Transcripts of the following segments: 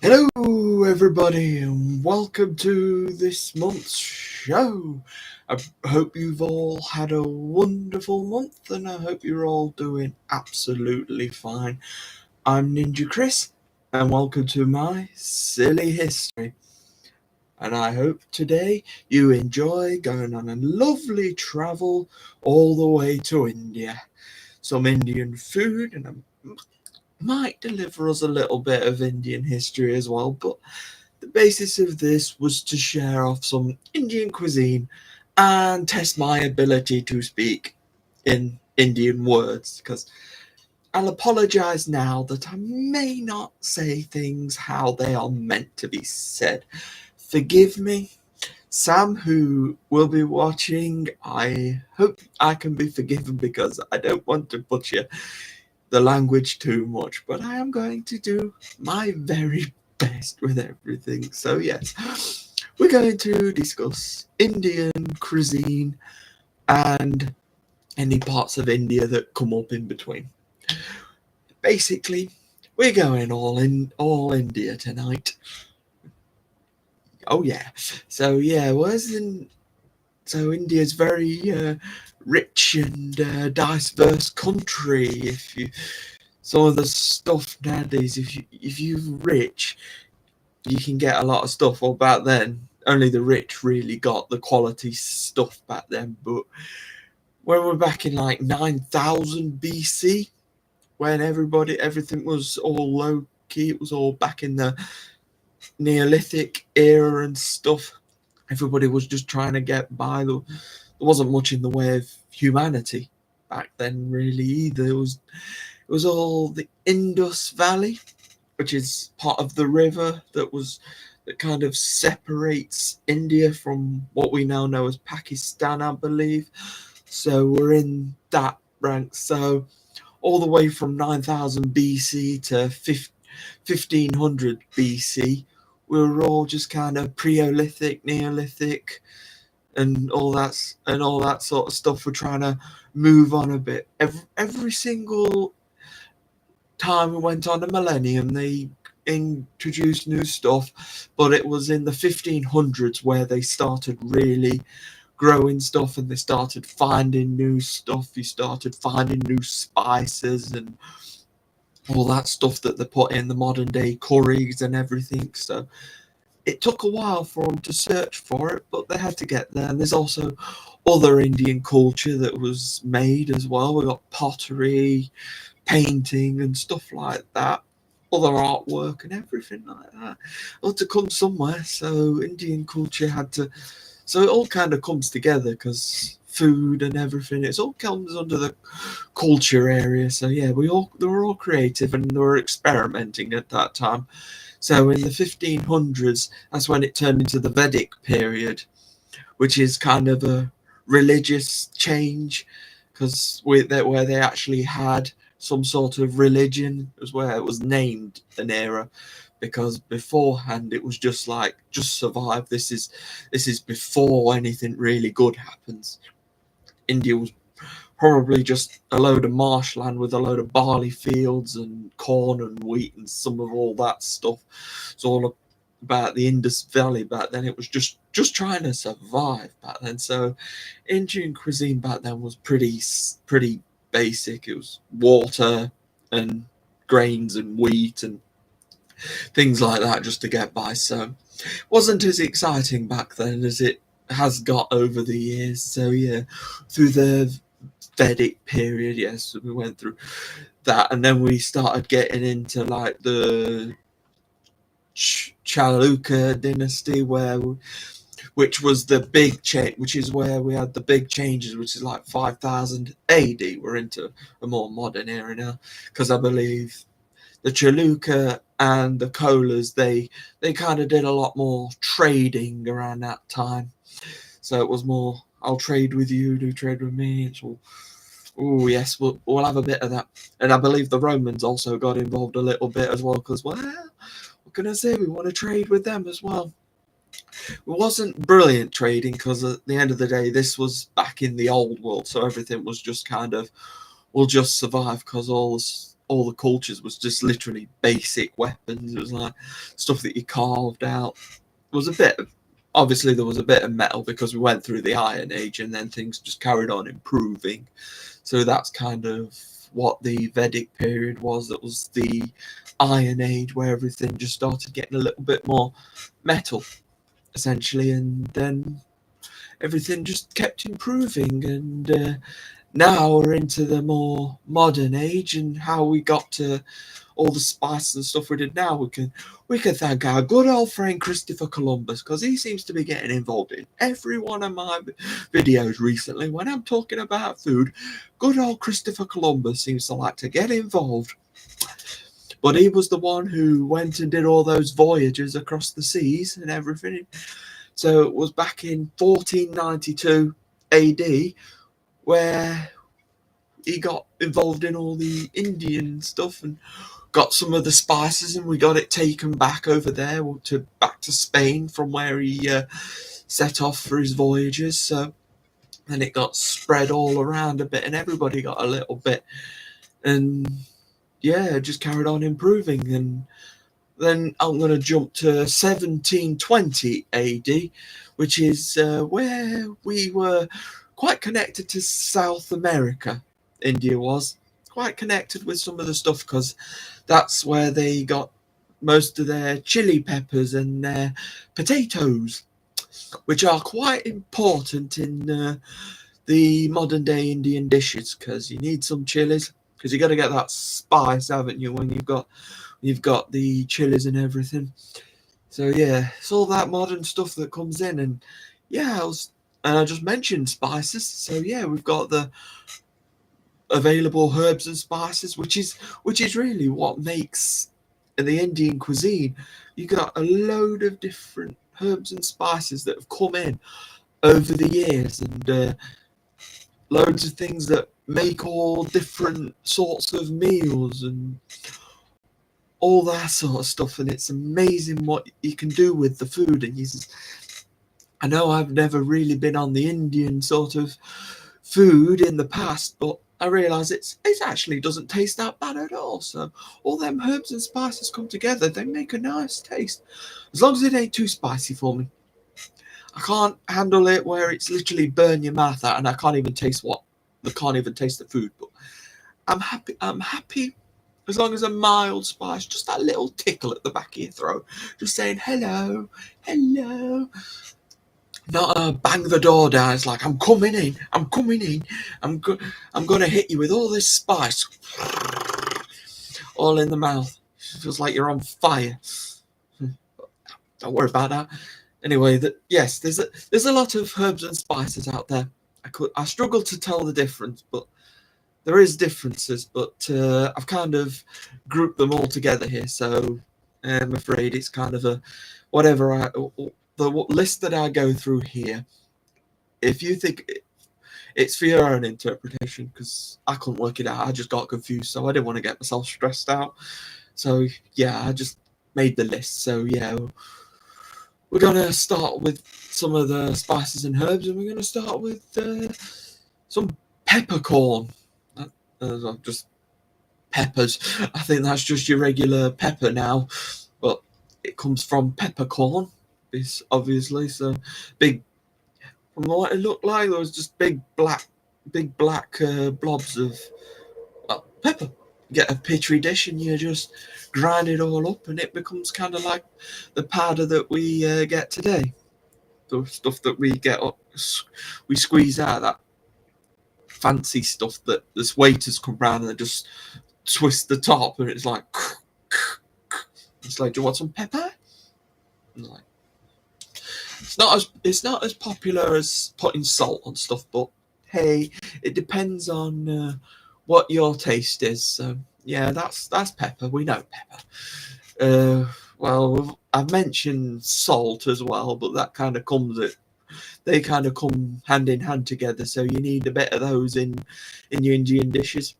Hello, everybody, and welcome to this month's show. I hope you've all had a wonderful month, and I hope you're all doing absolutely fine. I'm NinjaChris, and welcome to my silly history. And I hope today you enjoy going on a lovely travel all the way to India. Some Indian food, and I might deliver us a little bit of Indian history as well, but the basis of this was to share off some Indian cuisine and test my ability to speak in Indian words, because I'll apologise now that I may not say things how they are meant to be said. Forgive me. Sam, who will be watching, I hope I can be forgiven because I don't want to butcher the language too much, but I am going to do my very best with everything. So, yes, we're going to discuss Indian cuisine and any parts of India that come up in between. Basically, we're going all India tonight. Oh yeah. So yeah, so India's very rich and diverse country. If you some of the stuff nowadays, if you're rich, you can get a lot of stuff. Well, back then, only the rich really got the quality stuff back then. But when we're back in like 9,000 BC, when everything was all low key, it was all back in the Neolithic era and stuff. Everybody was just trying to get by. There wasn't much in the way of humanity back then, really either. It was all the Indus Valley, which is part of the river that kind of separates India from what we now know as Pakistan, I believe. So we're in that rank. So all the way from 9,000 BC to 1500 BC, we were all just kind of Preolithic, Neolithic, and all that sort of stuff. We're trying to move on a bit. Every single time we went on a millennium, they introduced new stuff, but it was in the 1500s where they started really growing stuff and they started finding new stuff. You started finding new spices and all that stuff that they put in the modern day curries and everything. So it took a while for them to search for it, but they had to get there. And there's also other Indian culture that was made as well. We got pottery, painting, and stuff like that. Other artwork and everything like that. All to come somewhere. So Indian culture had to. So it all kind of comes together because food and everything. It all comes under the culture area. So yeah, they were all creative and they were experimenting at that time. So in the 1500s, that's when it turned into the Vedic period, which is kind of a religious change, because where they actually had some sort of religion, was where it was named an era, because beforehand it was just like just survive. This is before anything really good happens. India was probably just a load of marshland with a load of barley fields and corn and wheat and some of all that stuff. It's all about the Indus Valley back then. It was just trying to survive back then. So Indian cuisine back then was pretty basic. It was water and grains and wheat and things like that just to get by. So it wasn't as exciting back then as it has got over the years. So yeah, through the Vedic period, yes, we went through that, and then we started getting into like the Chalukya dynasty, which was the big change, which is where we had the big changes, which is like 5000 AD. We're into a more modern era now, because I believe the Chalukya and the Cholas, they kind of did a lot more trading around that time. So it was more, I'll trade with you, do trade with me. It's all, oh yes, we'll have a bit of that. And I believe the Romans also got involved a little bit as well, because, well, what can I say? We want to trade with them as well. It wasn't brilliant trading, because at the end of the day, this was back in the old world, so everything was just kind of, we'll just survive, because all the cultures was just literally basic weapons. It was like stuff that you carved out. It was a bit, obviously there was a bit of metal because we went through the Iron Age, and then things just carried on improving. So that's kind of what the Vedic period was. That was the Iron Age, where everything just started getting a little bit more metal, essentially, and then everything just kept improving. And now we're into the more modern age, and how we got to all the spices and stuff we did now. We can thank our good old friend Christopher Columbus, because he seems to be getting involved in every one of my videos recently. When I'm talking about food, good old Christopher Columbus seems to like to get involved. But he was the one who went and did all those voyages across the seas and everything. So it was back in 1492 AD where he got involved in all the Indian stuff and got some of the spices, and we got it taken back over there back to Spain from where he set off for his voyages. So then it got spread all around a bit, and everybody got a little bit, and yeah, it just carried on improving. And then I'm going to jump to 1720 AD, which is where we were quite connected to South America. India was quite connected with some of the stuff, because that's where they got most of their chili peppers and their potatoes, which are quite important in the modern day Indian dishes, because you need some chilies, because you got to get that spice, haven't you, when you've got the chilies and everything. So yeah, it's all that modern stuff that comes in. And yeah, I just mentioned spices. So yeah, we've got the available herbs and spices, which is really what makes the Indian cuisine. You got a load of different herbs and spices that have come in over the years, and loads of things that make all different sorts of meals and all that sort of stuff. And it's amazing what you can do with the food. And I know I've never really been on the Indian sort of food in the past, but I realise it actually doesn't taste that bad at all. So all them herbs and spices come together, they make a nice taste, as long as it ain't too spicy for me. I can't handle it where it's literally burn your mouth out, and I can't even taste the food. But I'm happy as long as a mild spice, just that little tickle at the back of your throat, just saying hello, hello. Not bang the door down. It's like, I'm coming in. I'm going to hit you with all this spice, all in the mouth. It feels like you're on fire. Don't worry about that. Anyway, yes, there's a lot of herbs and spices out there. I struggle to tell the difference, but there is differences. But I've kind of grouped them all together here. So I'm afraid it's kind of a whatever the list that I go through here. If you think it's for your own interpretation, because I couldn't work it out, I just got confused, so I didn't want to get myself stressed out. So yeah, I just made the list. So yeah, we're gonna start with some of the spices and herbs, and we're gonna start with some peppercorn. Just peppers. I think that's just your regular pepper now, but it comes from peppercorn. It's obviously so big. From what it looked like, there was just big black blobs of pepper. You get a petri dish and you just grind it all up, and it becomes kind of like the powder that we get today. The stuff that we get up, we squeeze out, that fancy stuff that this waiters come round and they just twist the top, and it's like, do you want some pepper? And like, it's not as popular as putting salt on stuff, but hey, it depends on what your taste is. So yeah, that's pepper. We know pepper. Well, I've mentioned salt as well, but that kind of they kind of come hand in hand together. So you need a bit of those in your Indian dishes.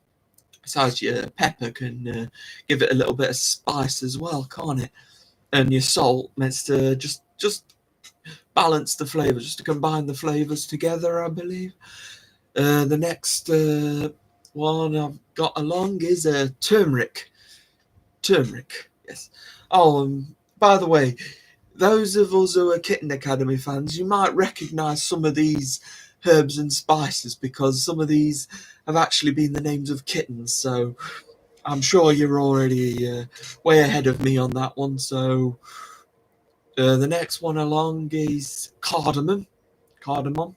Besides, your pepper can give it a little bit of spice as well, can't it? And your salt meant to just balance the flavors, just to combine the flavors together, I believe. The next one I've got along is turmeric. Turmeric, yes. Oh, by the way, those of us who are Kitten Academy fans, you might recognise some of these herbs and spices because some of these have actually been the names of kittens. So I'm sure you're already way ahead of me on that one. So the next one along is cardamom. Cardamom.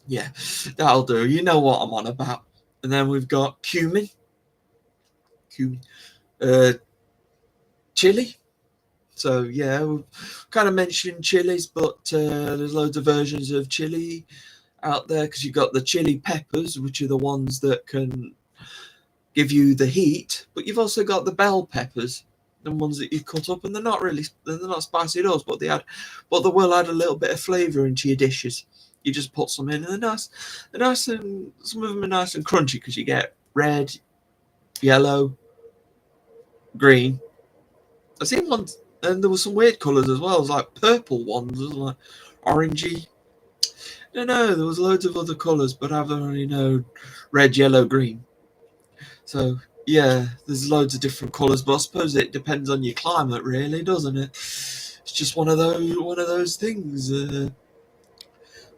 Yeah, that'll do. You know what I'm on about. And then we've got cumin. Uh, chili. So yeah, we've kind of mentioned chilies, but there's loads of versions of chili out there because you've got the chili peppers, which are the ones that can give you the heat, but you've also got the bell peppers, the ones that you cut up, and they're not spicy at all, but they will add a little bit of flavour into your dishes. You just put some in, and they're nice, and some of them are nice and crunchy because you get red, yellow, green. I've seen ones, and there were some weird colours as well, like purple ones, like orangey. No, there was loads of other colours, but I've only known red, yellow, green. So yeah, there's loads of different colours, but I suppose it depends on your climate, really, doesn't it? It's just one of those things.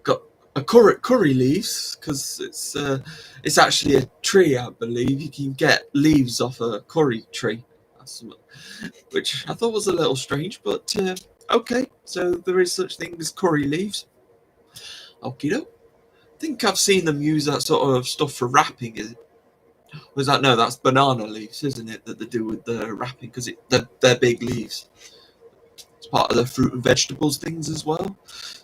Got a curry leaves because it's actually a tree, I believe. You can get leaves off a curry tree, which I thought was a little strange, but okay. So there is such thing as curry leaves. Okie doke. I think I've seen them use that sort of stuff for wrapping. Was that no? That's banana leaves, isn't it? That they do with the wrapping because they're big leaves. It's part of the fruit and vegetables things as well.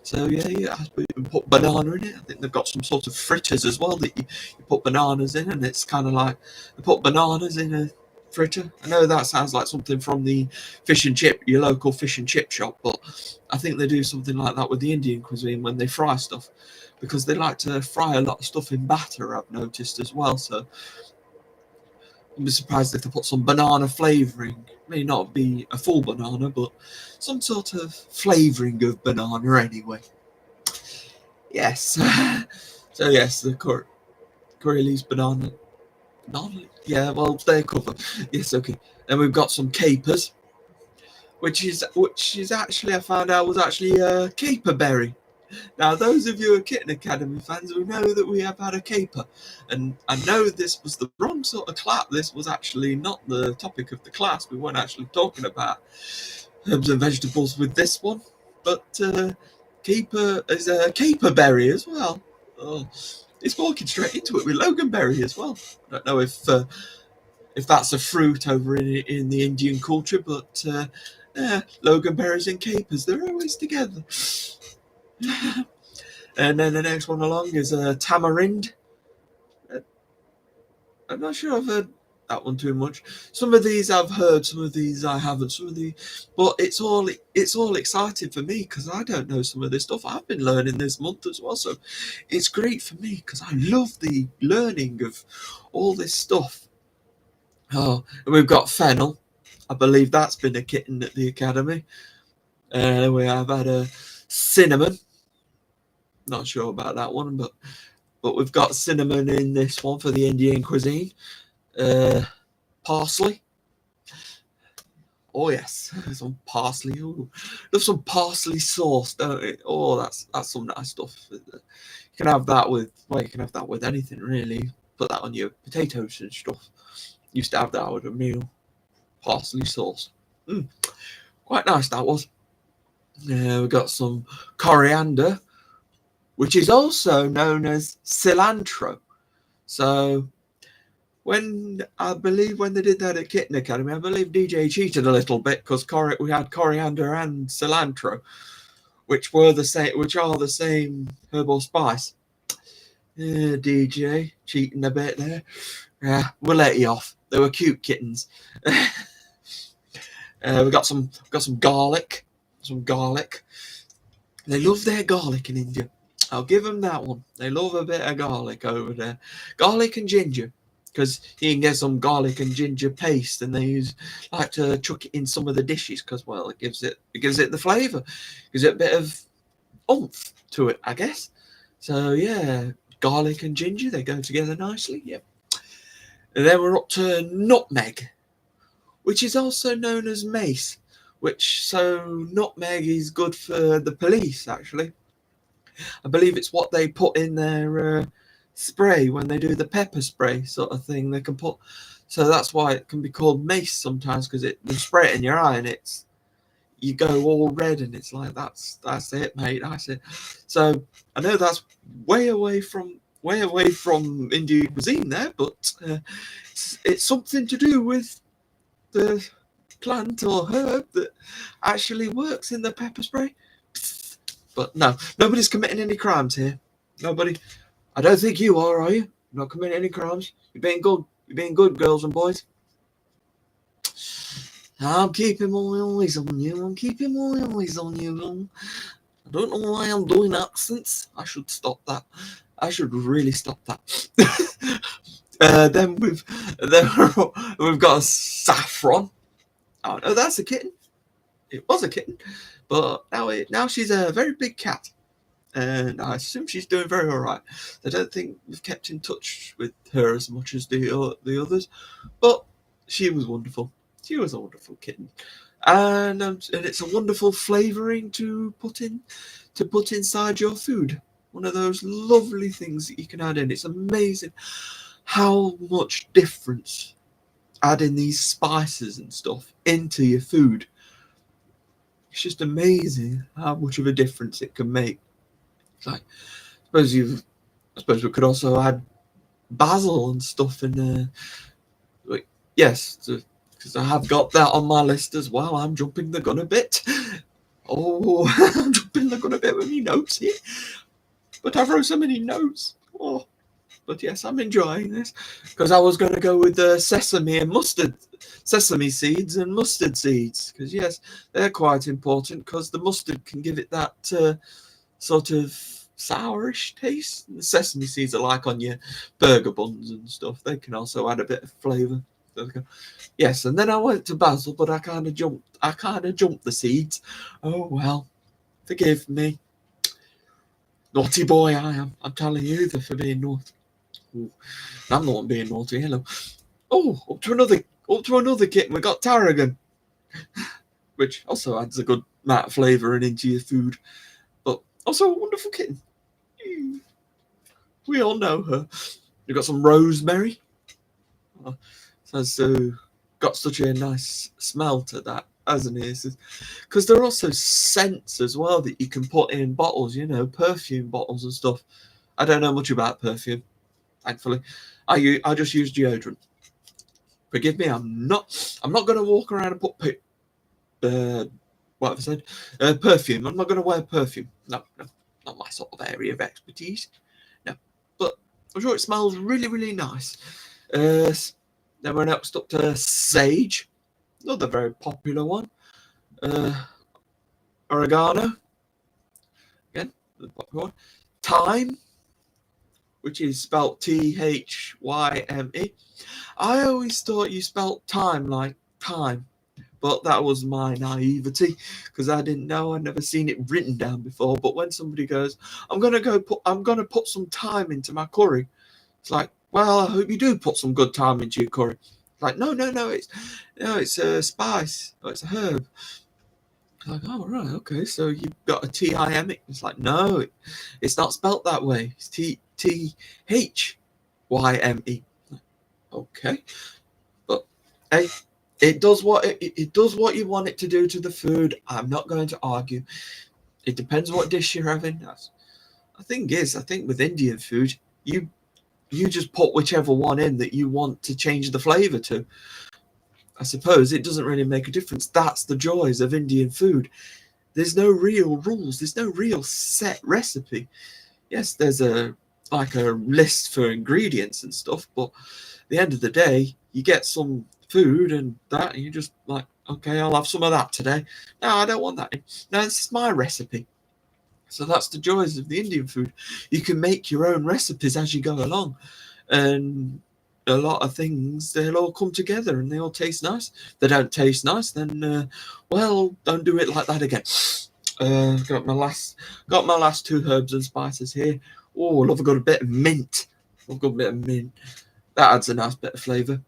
So yeah, you can put banana in it. I think they've got some sort of fritters as well that you put bananas in, and it's kind of like they put bananas in a fritter. I know that sounds like something from the your local fish and chip shop, but I think they do something like that with the Indian cuisine when they fry stuff, because they like to fry a lot of stuff in batter. I've noticed as well. So I'd be surprised if they put some banana flavouring. May not be a full banana, but some sort of flavouring of banana anyway. Yes. So yes, the curry leaves banana. Yeah, well, they're covered. Yes, okay. Then we've got some capers, which is actually, I found out, was actually a caper berry. Now, those of you who are Kitten Academy fans will know that we have had a caper, and I know this was the wrong sort of clap. This was actually not the topic of the class. We weren't actually talking about herbs and vegetables with this one, but caper is a caper berry as well. Oh, it's walking straight into it with loganberry as well. I don't know if that's a fruit over in the Indian culture, but loganberries and capers, they're always together. And then the next one along is tamarind. I'm not sure I've heard that one too much. Some of these I've heard, some of these I haven't. But it's all exciting for me because I don't know some of this stuff. I've been learning this month as well, so it's great for me because I love the learning of all this stuff. Oh, and we've got fennel. I believe that's been a kitten at the academy. We have had a cinnamon. Not sure about that one, but we've got cinnamon in this one for the Indian cuisine. Parsley. Oh yes, some parsley. Ooh. Love some parsley sauce, don't it? Oh, that's some nice stuff. You can have that with anything really. Put that on your potatoes and stuff. Used to have that with a meal. Parsley sauce. Quite nice that was. We've got some coriander, which is also known as cilantro. So when they did that at Kitten Academy, I believe DJ cheated a little bit because we had coriander and cilantro, which are the same herbal spice. Yeah, DJ cheating a bit there. Yeah, we'll let you off. They were cute kittens. We got some garlic. Some garlic. They love their garlic in India. I'll give them that one. They love a bit of garlic over there. Garlic and ginger. Because you can get some garlic and ginger paste, and they like to chuck it in some of the dishes because, well, it gives it the flavour, gives it a bit of oomph to it, I guess. So yeah, garlic and ginger, they go together nicely. Yep. And then we're up to nutmeg, which is also known as mace. So nutmeg is good for the police, actually. I believe it's what they put in their spray when they do the pepper spray sort of thing. They can put, so that's why it can be called mace sometimes, because they spray it in your eye and you go all red and it's like that's it, mate. That's it. So I know that's way away from Indian cuisine there, but it's something to do with the plant or herb that actually works in the pepper spray. But no, nobody's committing any crimes here. Nobody. I don't think you are you? Not committing any crimes. You're being good. You're being good, girls and boys. I'm keeping my eyes on you. I'm keeping my eyes on you. I don't know why I'm doing accents. I should stop that. I should really stop that. Then we've got a saffron. Oh no, that's a kitten. It was a kitten, but now she's a very big cat, and I assume she's doing very all right. I don't think we've kept in touch with her as much as the others, but she was wonderful. She was a wonderful kitten, and it's a wonderful flavouring to put inside your food. One of those lovely things that you can add in. It's amazing how much difference adding these spices and stuff into your food. It's just amazing how much of a difference it can make. It's like, I suppose we could also add basil and stuff in there. Like, yes, because I have got that on my list as well. I'm jumping the gun a bit. Oh, I'm jumping the gun a bit with my notes here. But I've wrote so many notes. Oh, but yes, I'm enjoying this because I was going to go with the sesame seeds and mustard seeds, because yes, they're quite important because the mustard can give it that sort of sourish taste. The sesame seeds are like on your burger buns and stuff. They can also add a bit of flavour. Yes, and then I went to basil, but I kind of jumped the seeds. Oh well, forgive me. Naughty boy I am. I'm telling you, for being naughty. Ooh, I'm the one being naughty. Hello. Oh, up to another kitten. We got tarragon, which also adds a good amount of flavour into your food, but also a wonderful kitten. We all know her. We've got some rosemary. So got such a nice smell to that, hasn't it? Because there are also scents as well that you can put in bottles, perfume bottles and stuff. I don't know much about perfume, thankfully. I just use deodorant. Forgive me, I'm not going to walk around and put what have I said? Perfume. I'm not going to wear perfume. No, not my sort of area of expertise. No, but I'm sure it smells really, really nice. Then we're next up to sage, another very popular one. Oregano, again, the popular one. Thyme, which is spelled Thyme. I always thought you spelled time like time, but that was my naivety because I didn't know. I'd never seen it written down before. But when somebody goes, I'm gonna put some thyme into my curry, it's like, well, I hope you do put some good thyme into your curry. It's like, no, it's a spice, it's a herb. Like, oh, right, okay, so you've got a Thyme. It's like, no, it's not spelt that way. It's Thyme. Okay, but hey, it does what you want it to do to the food. I'm not going to argue. It depends what dish you're having. I think with Indian food, you just put whichever one in that you want to change the flavour to. I suppose it doesn't really make a difference. That's the joys of Indian food. There's no real rules. There's no real set recipe. Yes, there's a list for ingredients and stuff, but at the end of the day, you get some food and you just like, okay, I'll have some of that today. No, I don't want that. No, this is my recipe. So that's the joys of the Indian food. You can make your own recipes as you go along, and a lot of things, they'll all come together and they all taste nice. If they don't taste nice, then don't do it like that again. Got my last two herbs and spices here. Oh, I love a good bit of mint. Love a good bit of mint. That adds a nice bit of flavour.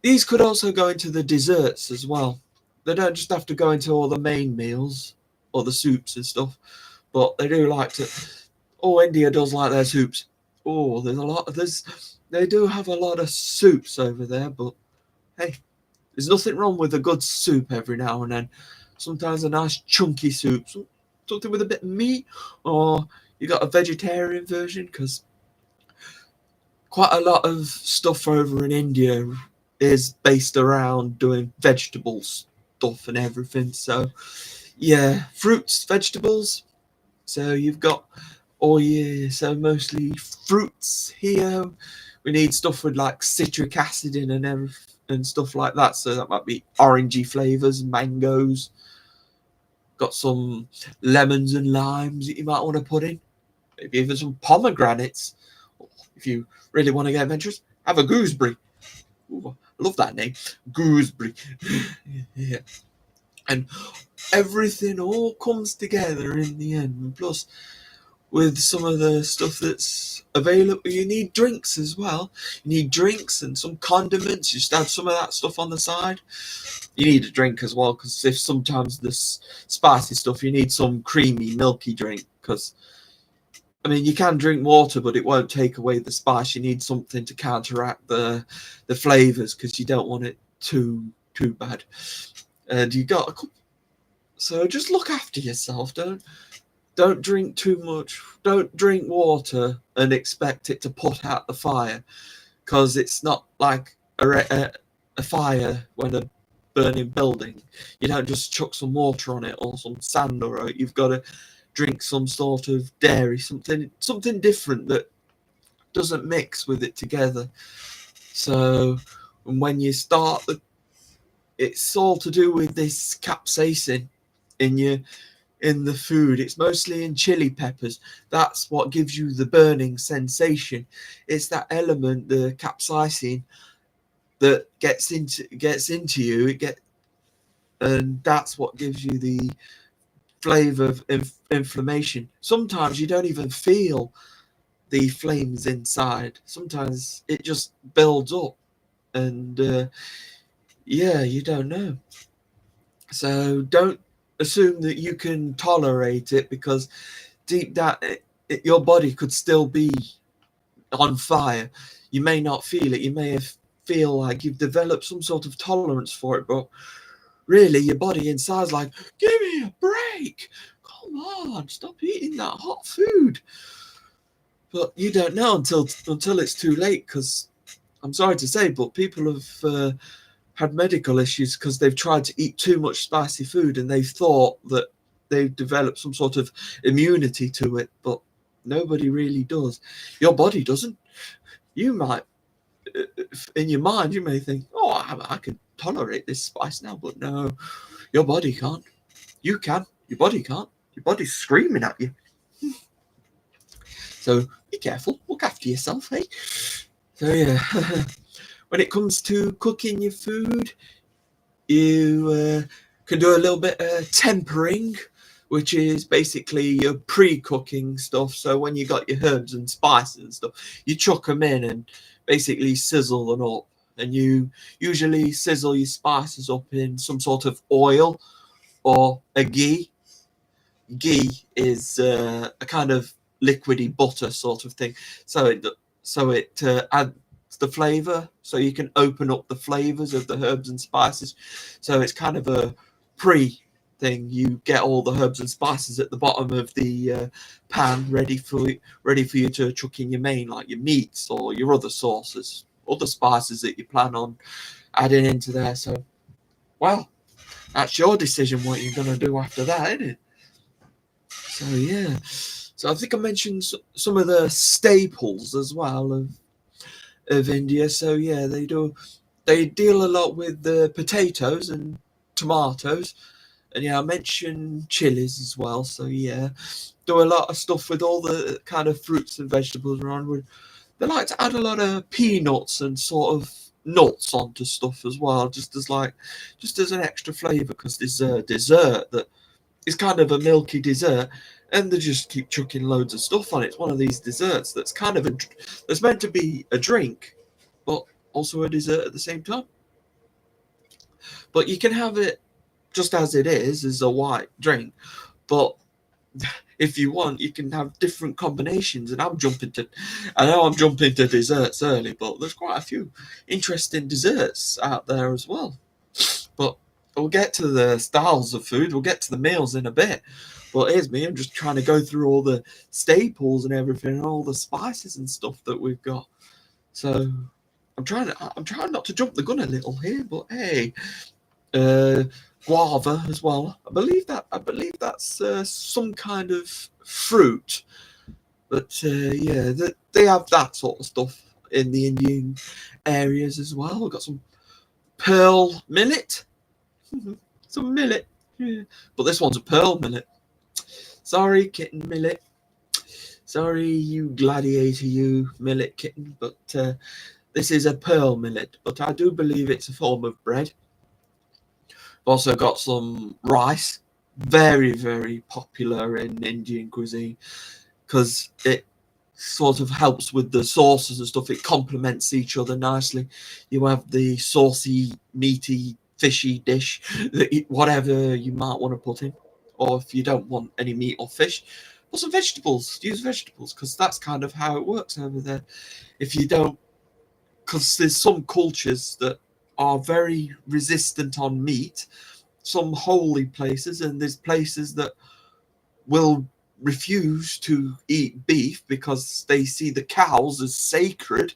These could also go into the desserts as well. They don't just have to go into all the main meals or the soups and stuff, but they do like to. Oh, India does like their soups. Oh, they do have a lot of soups over there, but hey, there's nothing wrong with a good soup every now and then. Sometimes a nice chunky soup, something with a bit of meat, or you got a vegetarian version, because quite a lot of stuff over in India is based around doing vegetable stuff and everything. So yeah, fruits, vegetables. So you've got so mostly fruits here. We need stuff with like citric acid in and stuff like that. So that might be orangey flavors, mangoes. Got some lemons and limes that you might want to put in. Maybe even some pomegranates. If you really want to get adventurous, have a gooseberry. Ooh, I love that name, gooseberry. Yeah. And everything all comes together in the end. And plus, with some of the stuff that's available, you need drinks as well. You need drinks and some condiments. You just add some of that stuff on the side. You need a drink as well, because if sometimes this spicy stuff, you need some creamy, milky drink. Because I mean, you can drink water, but it won't take away the spice. You need something to counteract the flavors, because you don't want it too bad. And you got a couple. So just look after yourself. Don't drink too much. Don't drink water and expect it to put out the fire, because it's not like a fire when a burning building. You don't just chuck some water on it or some sand or it. You've got to drink some sort of dairy, something different that doesn't mix with it together. So when you start, it's all to do with this capsaicin in the food. It's mostly in chili peppers. That's what gives you the burning sensation. It's that element, the capsaicin, that gets into you. And that's what gives you the flavor of inflammation. Sometimes you don't even feel the flames inside. Sometimes it just builds up, and you don't know. So don't assume that you can tolerate it, because deep down, your body could still be on fire. You may not feel it. You may feel like you've developed some sort of tolerance for it, but really your body inside's like, give me a break. Come on, stop eating that hot food. But you don't know until it's too late, because I'm sorry to say, but people have had medical issues because they've tried to eat too much spicy food, and they've thought that they've developed some sort of immunity to it, but nobody really does. Your body doesn't. You might, in your mind, you may think, oh, I can tolerate this spice now, but no, your body can't. You can. Your body can't. Your body's screaming at you. So be careful. Look after yourself, hey? So yeah, when it comes to cooking your food, you can do a little bit of tempering, which is basically your pre-cooking stuff. So when you got your herbs and spices and stuff, you chuck them in and basically sizzle them up. And you usually sizzle your spices up in some sort of oil or a ghee. Ghee is a kind of liquidy butter sort of thing. So it adds the flavor, so you can open up the flavors of the herbs and spices. So it's kind of a pre thing. You get all the herbs and spices at the bottom of the pan, ready for you to chuck in your main, like your meats or your other sauces, other spices that you plan on adding into there. So, well, that's your decision what you're going to do after that, isn't it? So yeah, so I think I mentioned some of the staples as well of India. So yeah, they deal a lot with the potatoes and tomatoes, and yeah, I mentioned chilies as well. So yeah, do a lot of stuff with all the kind of fruits and vegetables around. They like to add a lot of peanuts and sort of nuts onto stuff as well, just as an extra flavor, because there's a dessert that is kind of a milky dessert, and they just keep chucking loads of stuff on it. It's one of these desserts that's kind of that's meant to be a drink, but also a dessert at the same time. But you can have it just as it is as a white drink, but if you want, you can have different combinations. And I know I'm jumping to desserts early, but there's quite a few interesting desserts out there as well. But we'll get to the styles of food, we'll get to the meals in a bit. But here's me, I'm just trying to go through all the staples and everything, and all the spices and stuff that we've got. So I'm trying not to jump the gun a little here, but hey, guava as well. I believe that's some kind of fruit. But yeah, they have that sort of stuff in the Indian areas as well. We've got some pearl millet. Some millet. Yeah. But this one's a pearl millet. Sorry, kitten millet. Sorry, you gladiator, you millet kitten. But this is a pearl millet. But I do believe it's a form of bread. Also got some rice. Very, very popular in Indian cuisine because it sort of helps with the sauces and stuff. It complements each other nicely. You have the saucy, meaty, fishy dish, whatever you might want to put in. Or if you don't want any meat or fish, put some vegetables. Use vegetables because that's kind of how it works over there. If you don't, because there's some cultures that are very resistant on meat, some holy places, and there's places that will refuse to eat beef because they see the cows as sacred,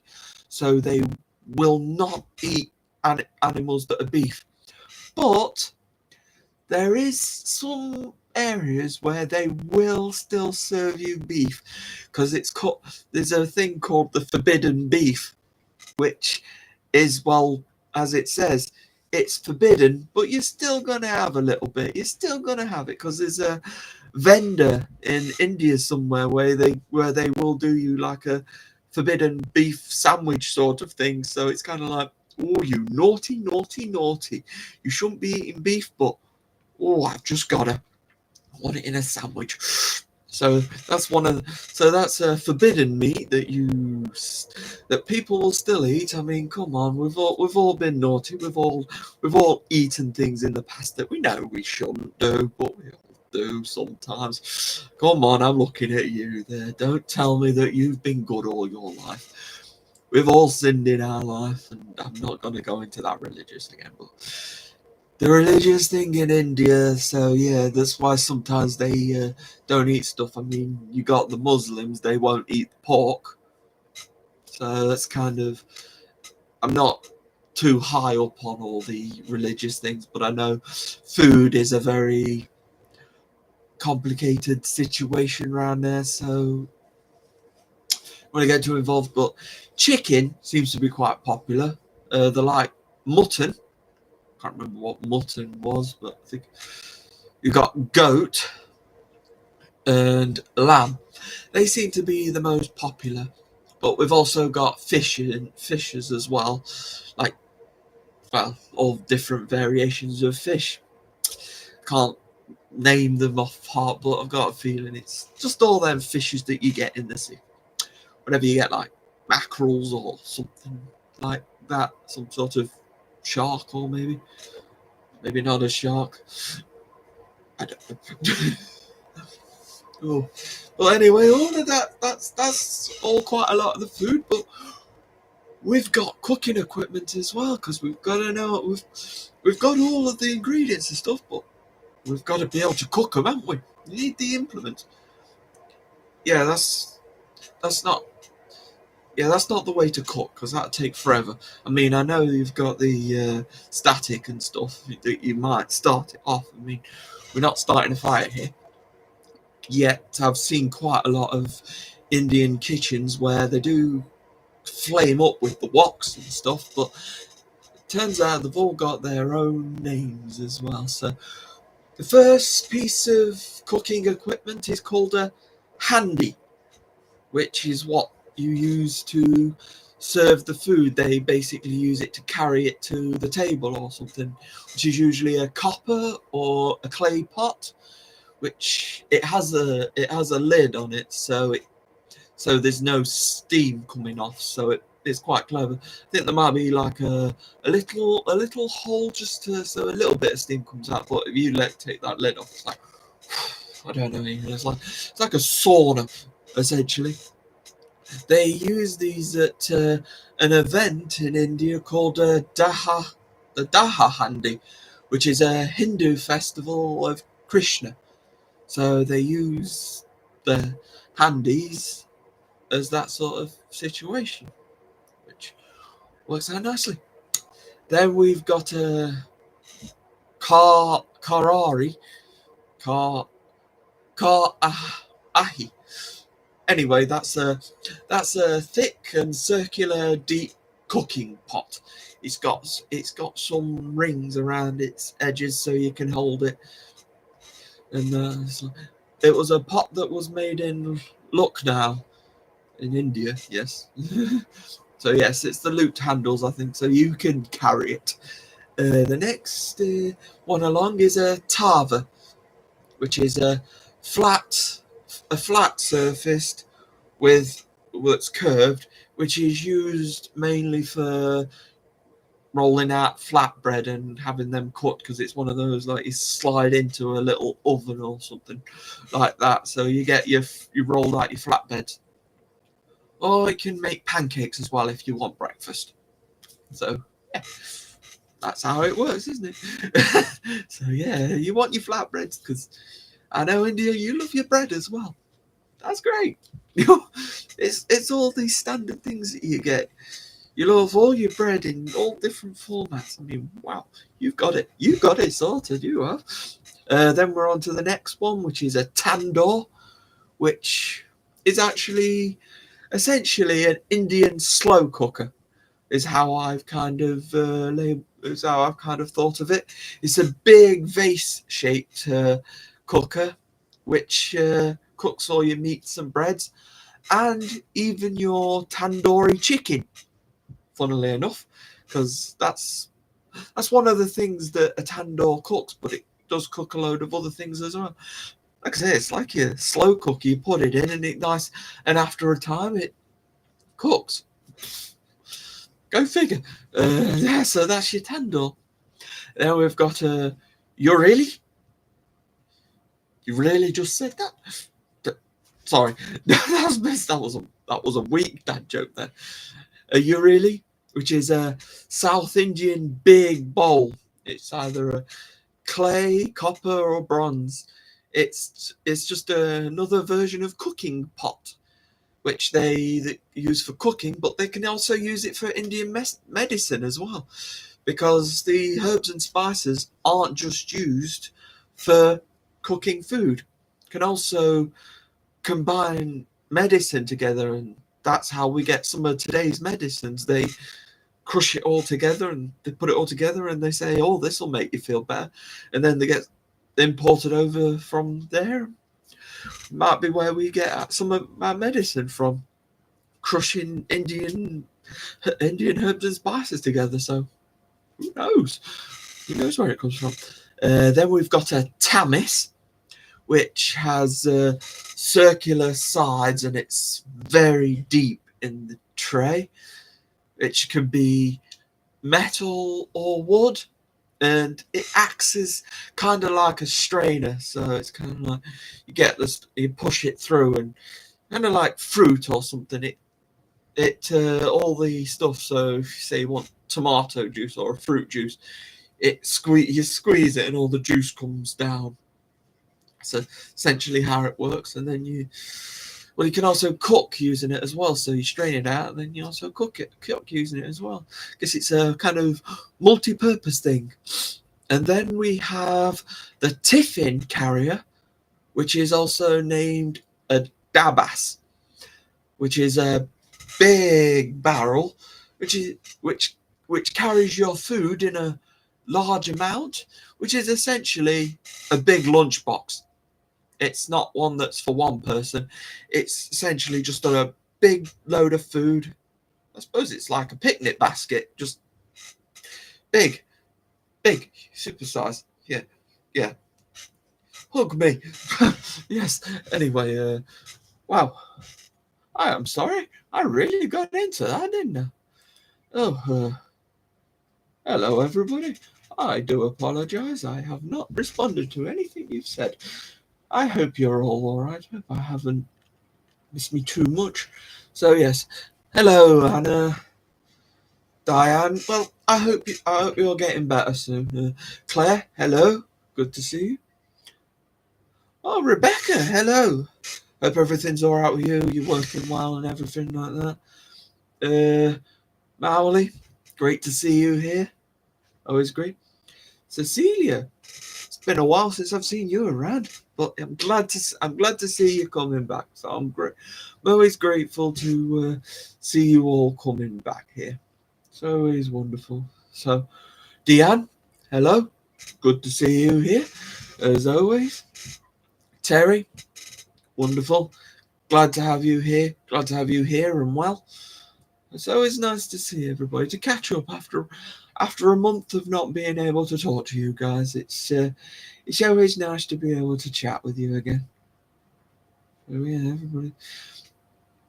so they will not eat animals that are beef. But there is some areas where they will still serve you beef because there's a thing called the forbidden beef, which is, well, as it says, it's forbidden, but you're still going to have a little bit. You're still going to have it because there's a vendor in India somewhere where they will do you like a forbidden beef sandwich sort of thing. So it's kind of like, oh, you naughty, naughty, naughty. You shouldn't be eating beef, but oh, I've just got to want it in a sandwich. So that's that's a forbidden meat that people will still eat. I mean, come on, we've all been naughty. We've all eaten things in the past that we know we shouldn't do, but we all do sometimes. Come on, I'm looking at you there. Don't tell me that you've been good all your life. We've all sinned in our life, and I'm not going to go into that religious again, but the religious thing in India, so yeah, that's why sometimes they don't eat stuff. I mean, you got the Muslims, they won't eat pork. So that's kind of, I'm not too high up on all the religious things, but I know food is a very complicated situation around there, so I want to get too involved. But chicken seems to be quite popular. They like mutton. Can't remember what mutton was, but I think you got goat and lamb. They seem to be the most popular, but we've also got fishes as well, like, well, all different variations of fish. Can't name them off heart, but I've got a feeling it's just all them fishes that you get in the sea. Whenever you get like mackerels or something like that, some sort of shark, or maybe not a shark. I don't know. Oh. Well, anyway, all of that's all quite a lot of the food, but we've got cooking equipment as well because we've got to know we've got all of the ingredients and stuff, but we've got to be able to cook them, haven't we? You need the implement. Yeah, that's not. Yeah, that's not the way to cook because that'd take forever. I mean, I know you've got the static and stuff that you might start it off. I mean, we're not starting a fire here. Yet I've seen quite a lot of Indian kitchens where they do flame up with the woks and stuff, but it turns out they've all got their own names as well. So the first piece of cooking equipment is called a handi, which is what you use to serve the food. They basically use it to carry it to the table or something, which is usually a copper or a clay pot which it has a lid on it, so there's no steam coming off. So it's quite clever. I think there might be like a little hole just so a little bit of steam comes out. But if you take that lid off, it's like I don't know. It's like a sauna essentially. They use these at an event in India called the Daha Handi, which is a Hindu festival of Krishna. So they use the handis as that sort of situation, which works out nicely. Then we've got a Karari, Kar Ahi. Anyway, that's a thick and circular deep cooking pot. It's got some rings around its edges so you can hold it. And it was a pot that was made in Lucknow in India. Yes. So yes, it's the looped handles, I think, so you can carry it. The next one along is a tava, which is a flat surfaced with what's curved, which is used mainly for rolling out flatbread and having them cut, because it's one of those like you slide into a little oven or something like that. So you roll out your flatbread. Or it can make pancakes as well if you want breakfast. So yeah, that's how it works, isn't it? So yeah, you want your flatbreads, because I know, India, you love your bread as well. That's great. It's all these standard things that you get. You love all your bread in all different formats. I mean, wow, you've got it. You got it sorted, you have. Then we're on to the next one, which is a tandoor, which is actually essentially an Indian slow cooker. Is how I've kind of thought of it. It's a big vase-shaped cooker, which cooks all your meats and breads, and even your tandoori chicken. Funnily enough, because that's one of the things that a tandoor cooks, but it does cook a load of other things as well. Like I say, it's like a slow cooker. You put it in, and it nice, and after a time, it cooks. Go figure. Yeah, so that's your tandoor. Then we've got a. You really just said that? Sorry, that was a weak dad joke there. A urili, which is a South Indian big bowl. It's either a clay, copper, or bronze. It's just another version of cooking pot, which they use for cooking, but they can also use it for Indian medicine as well, because the herbs and spices aren't just used for cooking food. Can also combine medicine together, and that's how we get some of today's medicines. They crush it all together and they put it all together and they say, oh, this will make you feel better, and then they get imported over from there. Might be where we get some of our medicine from, crushing Indian herbs and spices together. So who knows where it comes from. Then we've got a tamis, which has circular sides, and it's very deep in the tray, which can be metal or wood, and it acts as kind of like a strainer. So it's kind of like you push it through, and kind of like fruit or something. It all the stuff. So if you say you want tomato juice or a fruit juice, you squeeze it and all the juice comes down. So essentially how it works. And then you can also cook using it as well. So you strain it out, and then you also cook using it as well. I guess it's a kind of multi-purpose thing. And then we have the tiffin carrier, which is also named a dabas, which is a big barrel which carries your food in a large amount, which is essentially a big lunchbox. It's not one that's for one person. It's essentially just a big load of food. I suppose it's like a picnic basket, just big, super size. Yeah. hug me. Yes. Anyway, wow. I am sorry. I really got into that, didn't I? Oh, hello, everybody. I do apologise. I have not responded to anything you've said. I hope you're all right. Hope I haven't missed me too much. So yes, hello, Anna, Diane. Well, I hope you're getting better soon. Claire, hello. Good to see you. Oh, Rebecca, hello. Hope everything's all right with you. You're working well and everything like that. Mowley, great to see you here. Always great. Cecilia, it's been a while since I've seen you around, but I'm glad to see you coming back. So I'm always grateful to see you all coming back here. It's always wonderful. So, Deanne, hello. Good to see you here, as always. Terry, wonderful. Glad to have you here. Glad to have you here and well. It's always nice to see everybody, to catch up after a month of not being able to talk to you guys. It's always nice to be able to chat with you again. So yeah, everybody,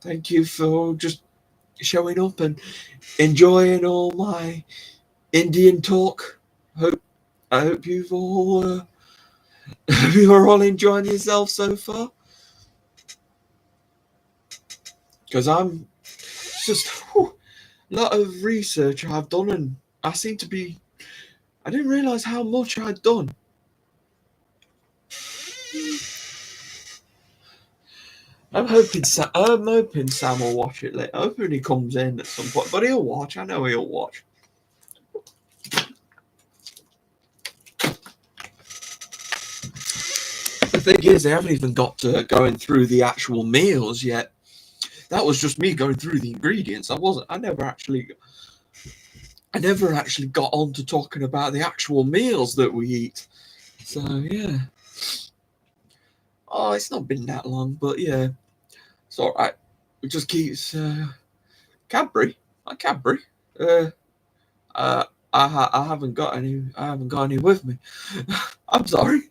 thank you for just showing up and enjoying all my Indian talk. I hope you've all you're all enjoying yourself so far. Because I'm just a lot of research I've done, and I didn't realise how much I'd done. I'm hoping Sam will watch it later. I'm hoping he comes in at some point, but he'll watch. I know he'll watch. The thing is, they haven't even got to going through the actual meals yet. That was just me going through the ingredients. I never actually got on to talking about the actual meals that we eat. So yeah. Oh, it's not been that long, but yeah, it's all right. It just keeps Cadbury. Like Cadbury. I haven't got any. I haven't got any with me. I'm sorry.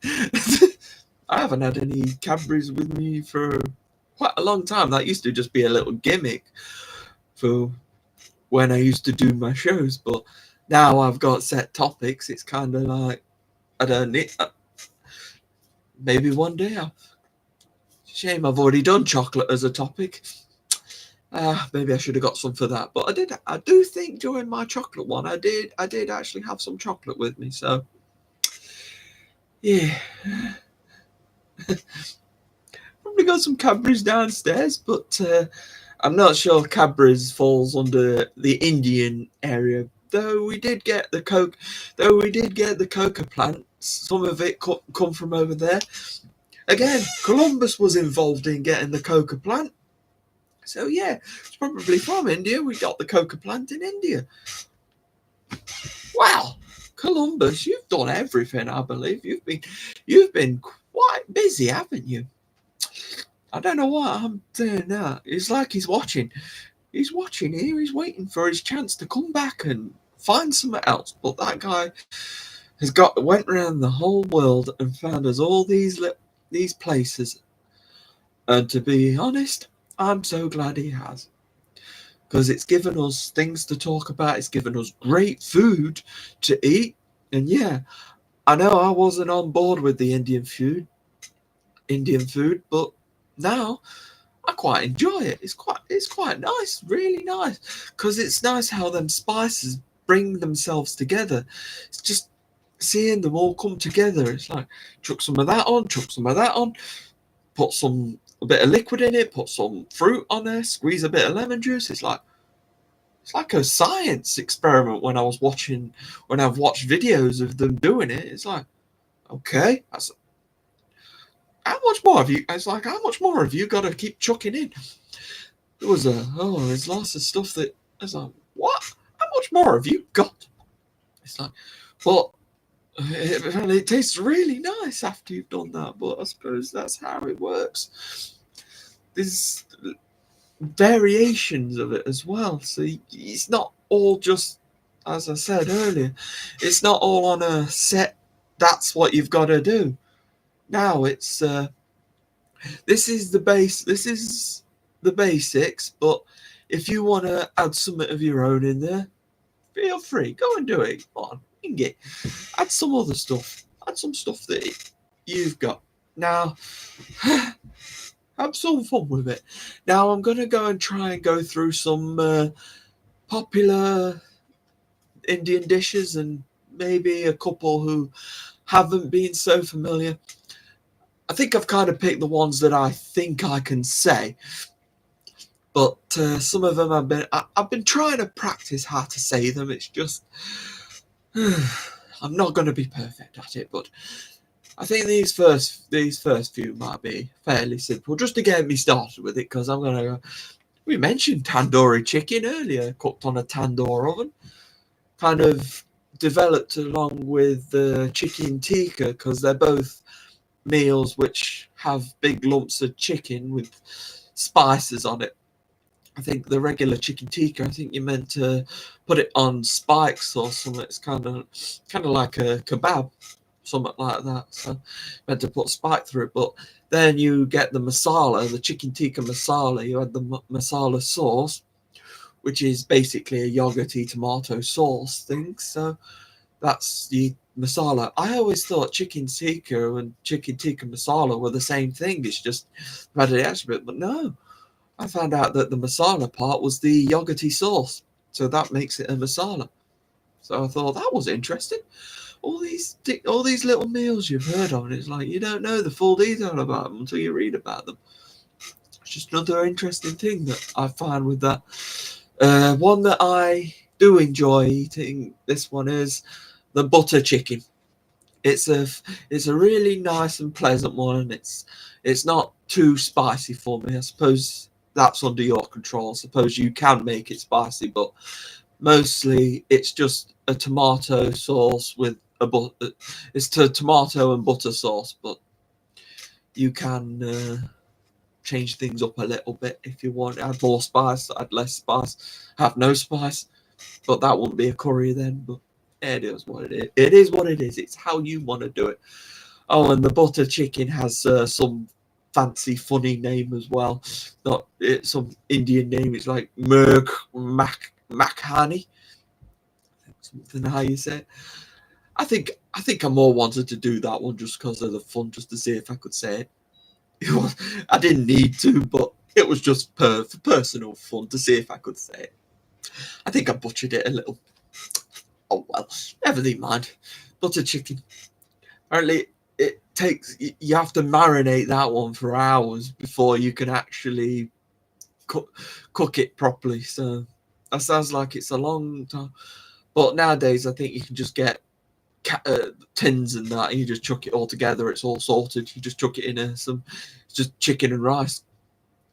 I haven't had any Cadburys with me for quite a long time. That used to just be a little gimmick for when I used to do my shows, but now I've got set topics. It's kind of like I don't need. Maybe one day. Shame I've already done chocolate as a topic. Maybe I should have got some for that. But I do think during my chocolate one, I did actually have some chocolate with me. So yeah, probably got some Cadbury's downstairs, but I'm not sure Cadbury's falls under the Indian area. Though we did get the coca plants. Some of it come from over there. Again, Columbus was involved in getting the coca plant. So yeah, it's probably from India. We got the coca plant in India. Wow, Columbus, you've done everything, I believe. You've been quite busy, haven't you? I don't know why I'm doing that. It's like he's watching. He's watching here. He's waiting for his chance to come back and find something else. But that guy went around the whole world and found us all these places. And to be honest, I'm so glad he has. Because it's given us things to talk about. It's given us great food to eat. And yeah, I know I wasn't on board with the Indian food, but now I quite enjoy it. It's quite nice, really nice. Because it's nice how them spices bring themselves together. It's just seeing them all come together. It's like chuck some of that on, put a bit of liquid in it, put some fruit on there, squeeze a bit of lemon juice. It's like a science experiment when I've watched videos of them doing it. It's like, okay, how much more have you? It's like, how much more have you got to keep chucking in? There's lots of stuff that I was like, what? How much more have you got? It's like, but it tastes really nice after you've done that. But I suppose that's how it works. There's variations of it as well. So it's not all just, as I said earlier, it's not all on a set. That's what you've got to do. Now it's this is the base. This is the basics. But if you want to add something of your own in there, feel free. Go and do it. Come on, you can add some other stuff. Add some stuff that you've got. Now, have some fun with it. Now, I'm going to go and try and go through some popular Indian dishes and maybe a couple who haven't been so familiar. I think I've kind of picked the ones that I think I can say, but some of them I've been trying to practice how to say them. It's just I'm not going to be perfect at it, but I think these first few might be fairly simple, just to get me started with it. Because we mentioned tandoori chicken earlier, cooked on a tandoor oven, kind of developed along with chicken tikka, because they're both meals which have big lumps of chicken with spices on it. I think the regular chicken tikka, I think you're meant to put it on spikes or something. It's kind of like a kebab, something like that. So meant to put spike through it, but then you get the masala, the chicken tikka masala. You add the masala sauce, which is basically a yogurty tomato sauce thing. So that's the masala. I always thought chicken tikka and chicken tikka masala were the same thing. It's just added the extra bit, but no. I found out that the masala part was the yogurty sauce, so that makes it a masala. So I thought that was interesting. All these little meals you've heard of, and it's like you don't know the full detail about them until you read about them. It's just another interesting thing that I find with that. One that I do enjoy eating. This one is the butter chicken. It's a really nice and pleasant one, and it's not too spicy for me. I suppose that's under your control. I suppose you can make it spicy, but mostly it's just a tomato sauce with it's a tomato and butter sauce, but you can change things up a little bit if you want. Add more spice, add less spice, have no spice, but that wouldn't be a curry then. But it is what it is. It is what it is. It's how you want to do it. Oh, and the butter chicken has some fancy, funny name as well. Not it's some Indian name. It's like Makhani, something how you say it. I think I more wanted to do that one just because of the fun, just to see if I could say it. I didn't need to, but it was just for personal fun to see if I could say it. I think I butchered it a little. Oh well, never mind. Butter chicken. Apparently, it takes you have to marinate that one for hours before you can actually cook it properly. So that sounds like it's a long time. But nowadays, I think you can just get tins and that, and you just chuck it all together. It's all sorted. You just chuck it in it's just chicken and rice.